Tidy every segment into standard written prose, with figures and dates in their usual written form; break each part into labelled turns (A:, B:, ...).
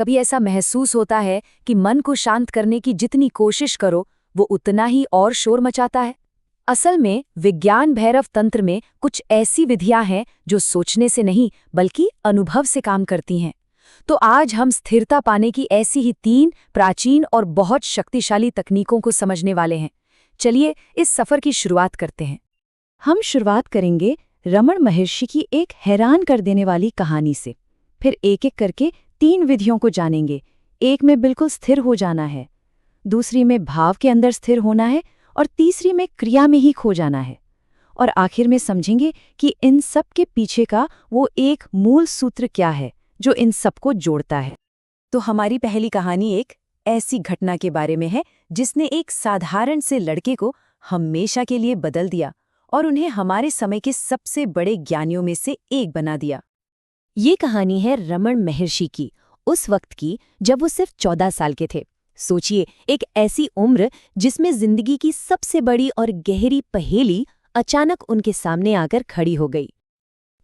A: कभी ऐसा महसूस होता है कि मन को शांत करने की जितनी कोशिश करो वो उतना ही और शोर मचाता है? असल में विज्ञान भैरव तंत्र में कुछ ऐसी विधियां हैं जो सोचने से नहीं बल्कि अनुभव से काम करती हैं। तो आज हम स्थिरता पाने की ऐसी ही 3 प्राचीन और बहुत शक्तिशाली तकनीकों को समझने वाले हैं। चलिए इस सफर की शुरुआत करते हैं। हम शुरुआत करेंगे रमण महर्षि की एक हैरान कर देने वाली कहानी से। फिर एक एक करके 3 विधियों को जानेंगे। एक में बिल्कुल स्थिर हो जाना है, दूसरी में भाव के अंदर स्थिर होना है और तीसरी में क्रिया में ही खो जाना है। और आखिर में समझेंगे कि इन सब के पीछे का वो एक मूल सूत्र क्या है जो इन सबको जोड़ता है। तो हमारी पहली कहानी एक ऐसी घटना के बारे में है जिसने एक साधारण से लड़के को हमेशा के लिए बदल दिया और उन्हें हमारे समय के सबसे बड़े ज्ञानियों में से एक बना दिया। ये कहानी है रमण महर्षि की, उस वक्त की जब वो सिर्फ 14 साल के थे। सोचिए, एक ऐसी उम्र जिसमें जिंदगी की सबसे बड़ी और गहरी पहेली अचानक उनके सामने आकर खड़ी हो गई।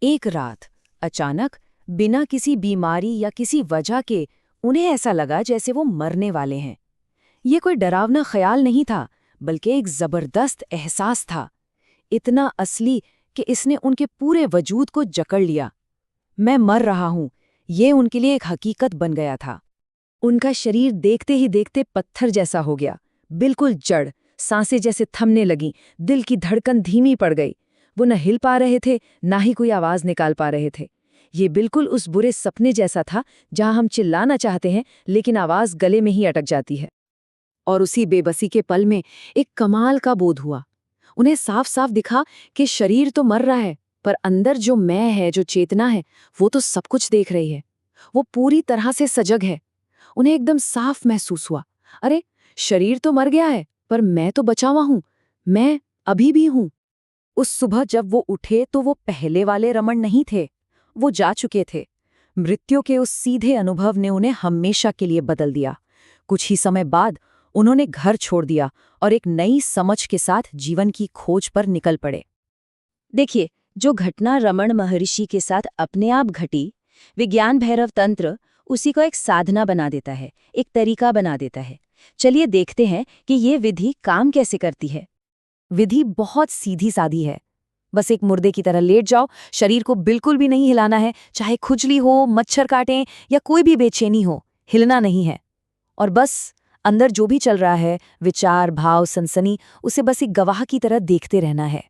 A: एक रात अचानक, बिना किसी बीमारी या किसी वजह के, उन्हें ऐसा लगा जैसे वो मरने वाले हैं। ये कोई डरावना ख्याल नहीं था, बल्कि एक जबरदस्त एहसास था, इतना असली कि इसने उनके पूरे वजूद को जकड़ लिया। मैं मर रहा हूं, ये उनके लिए एक हकीकत बन गया था। उनका शरीर देखते ही देखते पत्थर जैसा हो गया, बिल्कुल जड़, सांसें जैसे थमने लगीं, दिल की धड़कन धीमी पड़ गई। वो न हिल पा रहे थे, ना ही कोई आवाज निकाल पा रहे थे। ये बिल्कुल उस बुरे सपने जैसा था जहां हम चिल्लाना चाहते हैं लेकिन आवाज गले में ही अटक जाती है। और उसी बेबसी के पल में एक कमाल का बोध हुआ। उन्हें साफ साफ दिखा कि शरीर तो मर रहा है, पर अंदर जो मैं है, जो चेतना है, वो तो सब कुछ देख रही है। वो पूरी तरह से सजग है। उन्हें एकदम साफ महसूस हुआ, अरे शरीर तो मर गया है, पर मैं तो बचा हुआ हूं, मैं अभी भी हूं। उस सुबह जब वो उठे तो वो पहले वाले रमण नहीं थे, वो जा चुके थे। मृत्यु के उस सीधे अनुभव ने उन्हें हमेशा के लिए बदल दिया। कुछ ही समय बाद उन्होंने घर छोड़ दिया और एक नई समझ के साथ जीवन की खोज पर निकल पड़े। देखिए, जो घटना रमण महर्षि के साथ अपने आप घटी, विज्ञान भैरव तंत्र उसी को एक साधना बना देता है, एक तरीका बना देता है। चलिए देखते हैं कि ये विधि काम कैसे करती है। विधि बहुत सीधी सादी है। बस एक मुर्दे की तरह लेट जाओ, शरीर को बिल्कुल भी नहीं हिलाना है, चाहे खुजली हो, मच्छर काटें या कोई भी बेचैनी हो, हिलना नहीं है। और बस अंदर जो भी चल रहा है, विचार, भाव, सनसनी, उसे बस एक गवाह की तरह देखते रहना है।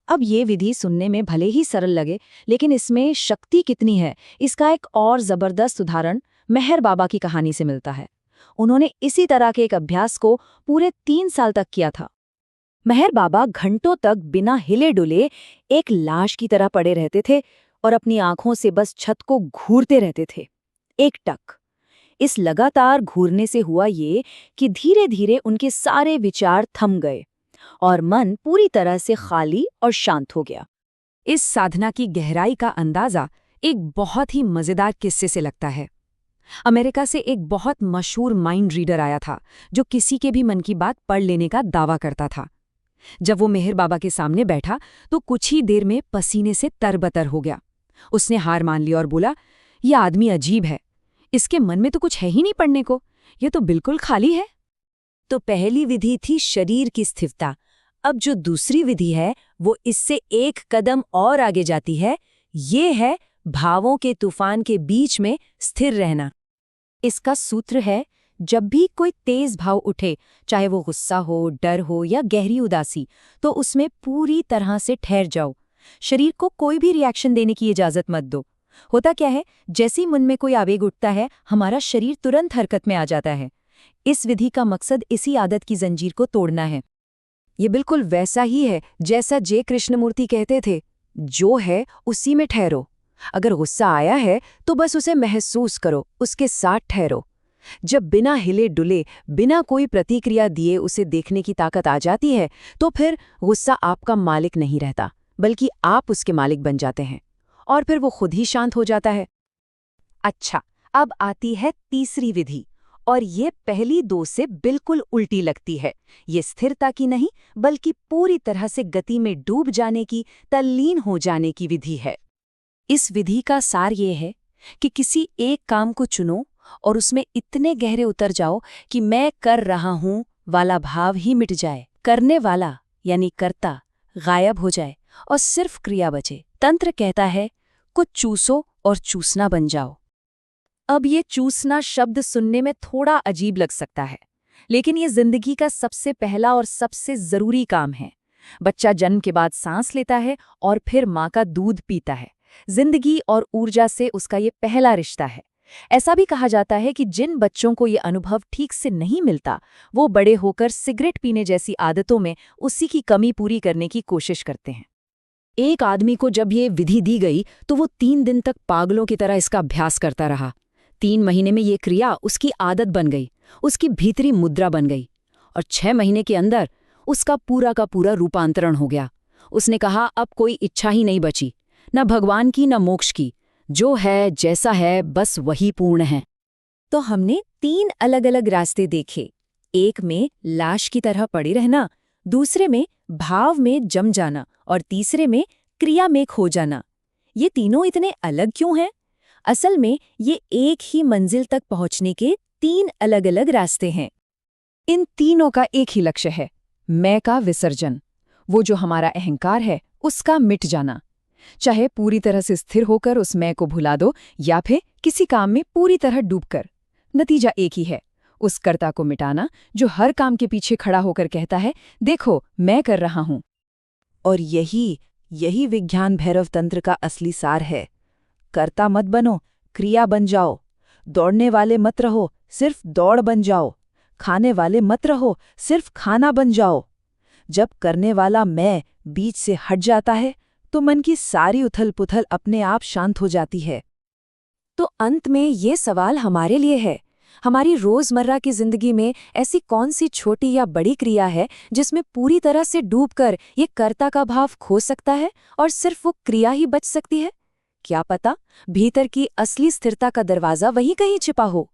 A: अब ये विधि सुनने में भले ही सरल लगे, लेकिन इसमें शक्ति कितनी है, इसका एक और जबरदस्त उदाहरण मेहर बाबा की कहानी से मिलता है। उन्होंने इसी तरह के एक अभ्यास को पूरे 3 साल तक किया था। मेहर बाबा घंटों तक बिना हिले डुले एक लाश की तरह पड़े रहते थे और अपनी आंखों से बस छत को घूरते रहते थे, एक टक। इस लगातार घूरने से हुआ ये कि धीरे धीरे उनके सारे विचार थम गए और मन पूरी तरह से खाली और शांत हो गया। इस साधना की गहराई का अंदाजा एक बहुत ही मजेदार किस्से से लगता है। अमेरिका से एक बहुत मशहूर माइंड रीडर आया था जो किसी के भी मन की बात पढ़ लेने का दावा करता था। जब वो मेहर बाबा के सामने बैठा तो कुछ ही देर में पसीने से तरबतर हो गया। उसने हार मान ली और बोला, यह आदमी अजीब है, इसके मन में तो कुछ है ही नहीं पढ़ने को, यह तो बिल्कुल खाली है। तो पहली विधि थी शरीर की स्थिरता। अब जो दूसरी विधि है वो इससे एक कदम और आगे जाती है। ये है भावों के तूफान के बीच में स्थिर रहना। इसका सूत्र है, जब भी कोई तेज भाव उठे, चाहे वो गुस्सा हो, डर हो या गहरी उदासी, तो उसमें पूरी तरह से ठहर जाओ। शरीर को कोई भी रिएक्शन देने की इजाजत मत दो। होता क्या है, जैसे ही मन में कोई आवेग उठता है, हमारा शरीर तुरंत हरकत में आ जाता है। इस विधि का मकसद इसी आदत की जंजीर को तोड़ना है। ये बिल्कुल वैसा ही है जैसा जे कृष्णमूर्ति कहते थे, जो है उसी में ठहरो। अगर गुस्सा आया है तो बस उसे महसूस करो, उसके साथ ठहरो। जब बिना हिले डुले, बिना कोई प्रतिक्रिया दिए उसे देखने की ताकत आ जाती है, तो फिर गुस्सा आपका मालिक नहीं रहता, बल्कि आप उसके मालिक बन जाते हैं और फिर वो खुद ही शांत हो जाता है। अच्छा, अब आती है तीसरी विधि, और ये पहली 2 से बिल्कुल उल्टी लगती है। ये स्थिरता की नहीं, बल्कि पूरी तरह से गति में डूब जाने की, तल्लीन हो जाने की विधि है। इस विधि का सार ये है कि किसी एक काम को चुनो और उसमें इतने गहरे उतर जाओ कि मैं कर रहा हूं वाला भाव ही मिट जाए, करने वाला यानी कर्ता गायब हो जाए और सिर्फ क्रिया बचे। तंत्र कहता है कुछ चूसो और चूसना बन जाओ। अब ये चूसना शब्द सुनने में थोड़ा अजीब लग सकता है, लेकिन ये जिंदगी का सबसे पहला और सबसे जरूरी काम है। बच्चा जन्म के बाद सांस लेता है और फिर माँ का दूध पीता है। जिंदगी और ऊर्जा से उसका ये पहला रिश्ता है। ऐसा भी कहा जाता है कि जिन बच्चों को ये अनुभव ठीक से नहीं मिलता, वो बड़े होकर सिगरेट पीने जैसी आदतों में उसी की कमी पूरी करने की कोशिश करते हैं। एक आदमी को जब ये विधि दी गई तो वो 3 दिन तक पागलों की तरह इसका अभ्यास करता रहा। 3 महीने में ये क्रिया उसकी आदत बन गई, उसकी भीतरी मुद्रा बन गई, और 6 महीने के अंदर उसका पूरा का पूरा रूपांतरण हो गया। उसने कहा अब कोई इच्छा ही नहीं बची, न भगवान की न मोक्ष की, जो है जैसा है बस वही पूर्ण है। तो हमने 3 अलग अलग रास्ते देखे। एक में लाश की तरह पड़े रहना, दूसरे में भाव में जम जाना और तीसरे में क्रिया में खो जाना। ये तीनों इतने अलग क्यों हैं? असल में ये एक ही मंजिल तक पहुंचने के 3 अलग अलग रास्ते हैं। इन तीनों का एक ही लक्ष्य है, मैं का विसर्जन। वो जो हमारा अहंकार है उसका मिट जाना। चाहे पूरी तरह से स्थिर होकर उस मैं को भुला दो या फिर किसी काम में पूरी तरह डूबकर, नतीजा एक ही है, उस कर्ता को मिटाना जो हर काम के पीछे खड़ा होकर कहता है देखो मैं कर रहा हूं। और यही विज्ञान भैरव तंत्र का असली सार है। कर्ता मत बनो, क्रिया बन जाओ। दौड़ने वाले मत रहो, सिर्फ दौड़ बन जाओ। खाने वाले मत रहो, सिर्फ खाना बन जाओ। जब करने वाला मैं बीच से हट जाता है तो मन की सारी उथल-पुथल अपने आप शांत हो जाती है। तो अंत में ये सवाल हमारे लिए है, हमारी रोजमर्रा की जिंदगी में ऐसी कौन सी छोटी या बड़ी क्रिया है जिसमें पूरी तरह से डूबकर ये कर्ता का भाव खो सकता है और सिर्फ वो क्रिया ही बच सकती है? क्या पता भीतर की असली स्थिरता का दरवाजा वहीं कहीं छिपा हो।